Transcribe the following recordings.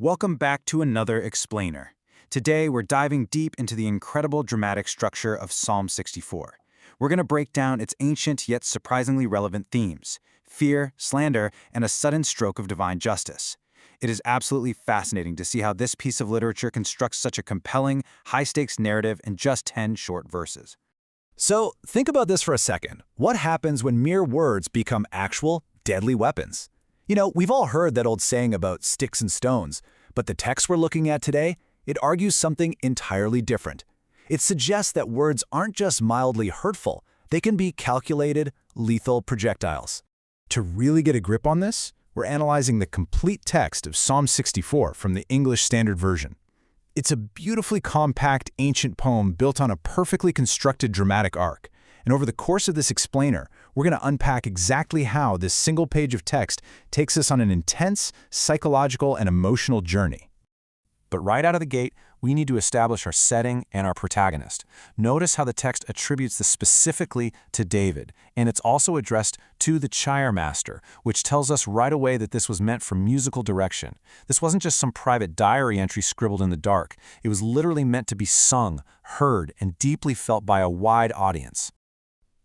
Welcome back to another Explainer. Today, we're diving deep into the incredible dramatic structure of Psalm 64. We're going to break down its ancient yet surprisingly relevant themes: fear, slander, and a sudden stroke of divine justice. It is absolutely fascinating to see how this piece of literature constructs such a compelling, high-stakes narrative in just 10 short verses. So, think about this for a second. What happens when mere words become actual, deadly weapons? We've all heard that old saying about sticks and stones, but the text we're looking at today, it argues something entirely different. It suggests that words aren't just mildly hurtful, they can be calculated, lethal projectiles. To really get a grip on this, we're analyzing the complete text of Psalm 64 from the English Standard Version. It's a beautifully compact ancient poem built on a perfectly constructed dramatic arc. And over the course of this explainer, we're going to unpack exactly how this single page of text takes us on an intense psychological and emotional journey. But right out of the gate, we need to establish our setting and our protagonist. Notice how the text attributes this specifically to David, and it's also addressed to the choir master, which tells us right away that this was meant for musical direction. This wasn't just some private diary entry scribbled in the dark. It was literally meant to be sung, heard, and deeply felt by a wide audience.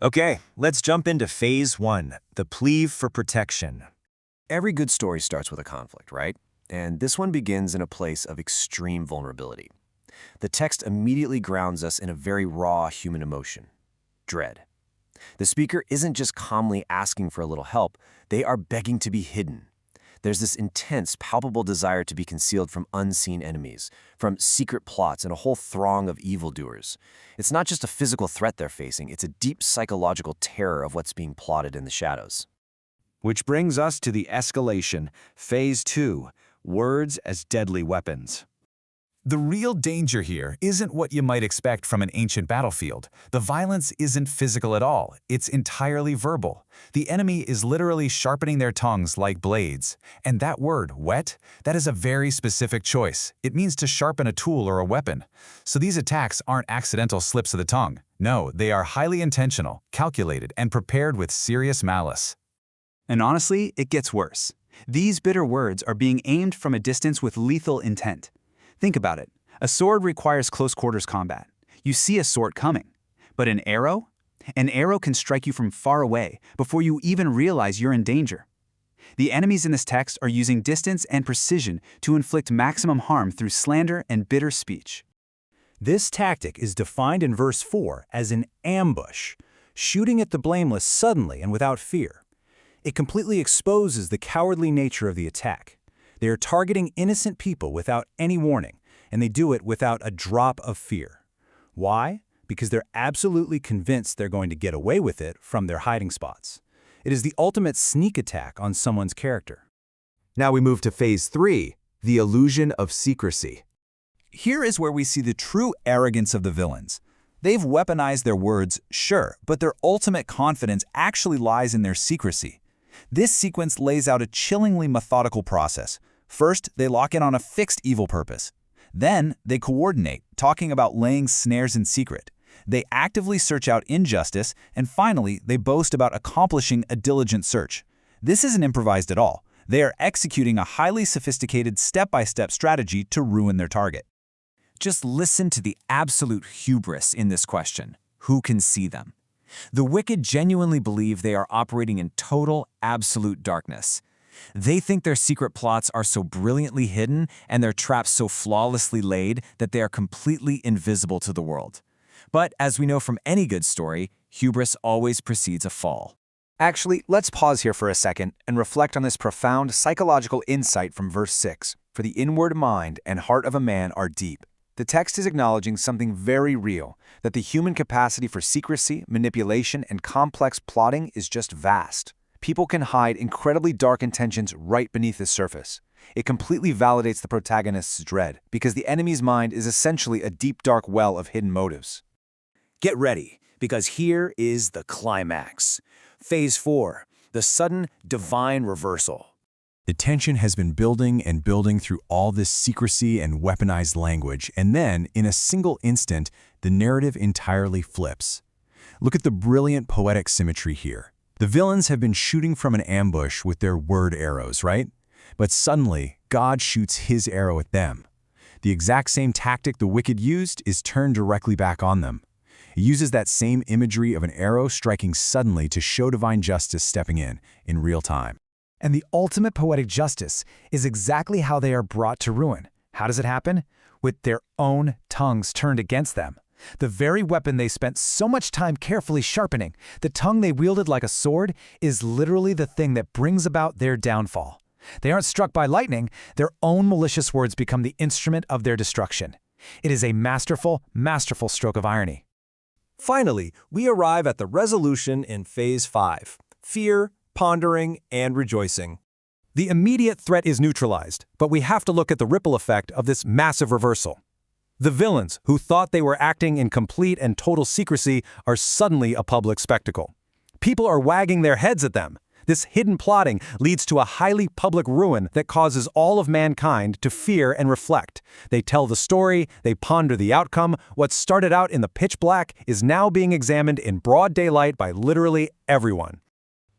Okay, let's jump into Phase 1, the plea for protection. Every good story starts with a conflict, right? And this one begins in a place of extreme vulnerability. The text immediately grounds us in a very raw human emotion: dread. The speaker isn't just calmly asking for a little help, they are begging to be hidden. There's this intense, palpable desire to be concealed from unseen enemies, from secret plots and a whole throng of evildoers. It's not just a physical threat they're facing, it's a deep psychological terror of what's being plotted in the shadows. Which brings us to the escalation, Phase 2, words as deadly weapons. The real danger here isn't what you might expect from an ancient battlefield. The violence isn't physical at all, it's entirely verbal. The enemy is literally sharpening their tongues like blades. And that word, whet, that is a very specific choice. It means to sharpen a tool or a weapon. So these attacks aren't accidental slips of the tongue. No, they are highly intentional, calculated, and prepared with serious malice. And honestly, it gets worse. These bitter words are being aimed from a distance with lethal intent. Think about it. A sword requires close quarters combat. You see a sword coming. But an arrow? An arrow can strike you from far away before you even realize you're in danger. The enemies in this text are using distance and precision to inflict maximum harm through slander and bitter speech. This tactic is defined in verse 4 as an ambush, shooting at the blameless suddenly and without fear. It completely exposes the cowardly nature of the attack. They are targeting innocent people without any warning, and they do it without a drop of fear. Why? Because they're absolutely convinced they're going to get away with it from their hiding spots. It is the ultimate sneak attack on someone's character. Now we move to Phase 3, the illusion of secrecy. Here is where we see the true arrogance of the villains. They've weaponized their words, sure, but their ultimate confidence actually lies in their secrecy. This sequence lays out a chillingly methodical process. First, they lock in on a fixed evil purpose. Then, they coordinate, talking about laying snares in secret. They actively search out injustice, and finally, they boast about accomplishing a diligent search. This isn't improvised at all. They are executing a highly sophisticated step-by-step strategy to ruin their target. Just listen to the absolute hubris in this question. Who can see them? The wicked genuinely believe they are operating in total, absolute darkness. They think their secret plots are so brilliantly hidden and their traps so flawlessly laid that they are completely invisible to the world. But as we know from any good story, hubris always precedes a fall. Actually, let's pause here for a second and reflect on this profound psychological insight from verse 6. For the inward mind and heart of a man are deep. The text is acknowledging something very real, that the human capacity for secrecy, manipulation, and complex plotting is just vast. People can hide incredibly dark intentions right beneath the surface. It completely validates the protagonist's dread, because the enemy's mind is essentially a deep dark well of hidden motives. Get ready, because here is the climax. Phase 4, the sudden divine reversal. The tension has been building and building through all this secrecy and weaponized language, and then, in a single instant, the narrative entirely flips. Look at the brilliant poetic symmetry here. The villains have been shooting from an ambush with their word arrows, right? But suddenly, God shoots his arrow at them. The exact same tactic the wicked used is turned directly back on them. It uses that same imagery of an arrow striking suddenly to show divine justice stepping in real time. And the ultimate poetic justice is exactly how they are brought to ruin. How does it happen? With their own tongues turned against them. The very weapon they spent so much time carefully sharpening, the tongue they wielded like a sword, is literally the thing that brings about their downfall. They aren't struck by lightning, their own malicious words become the instrument of their destruction. It is a masterful, masterful stroke of irony. Finally, we arrive at the resolution in Phase 5, fear, pondering, and rejoicing. The immediate threat is neutralized, but we have to look at the ripple effect of this massive reversal. The villains, who thought they were acting in complete and total secrecy, are suddenly a public spectacle. People are wagging their heads at them. This hidden plotting leads to a highly public ruin that causes all of mankind to fear and reflect. They tell the story, they ponder the outcome. What started out in the pitch black is now being examined in broad daylight by literally everyone.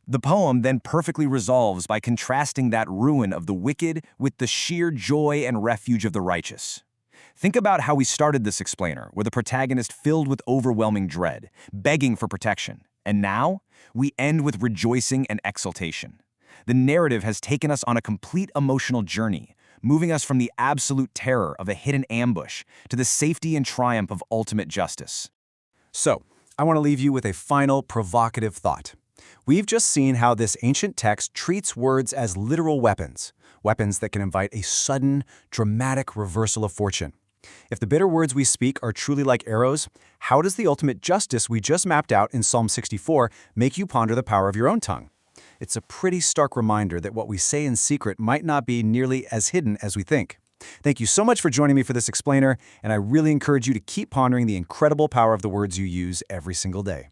The poem then perfectly resolves by contrasting that ruin of the wicked with the sheer joy and refuge of the righteous. Think about how we started this explainer, with a protagonist filled with overwhelming dread, begging for protection. And now, we end with rejoicing and exultation. The narrative has taken us on a complete emotional journey, moving us from the absolute terror of a hidden ambush to the safety and triumph of ultimate justice. So, I want to leave you with a final provocative thought. We've just seen how this ancient text treats words as literal weapons, weapons that can invite a sudden, dramatic reversal of fortune. If the bitter words we speak are truly like arrows, how does the ultimate justice we just mapped out in Psalm 64 make you ponder the power of your own tongue? It's a pretty stark reminder that what we say in secret might not be nearly as hidden as we think. Thank you so much for joining me for this explainer, and I really encourage you to keep pondering the incredible power of the words you use every single day.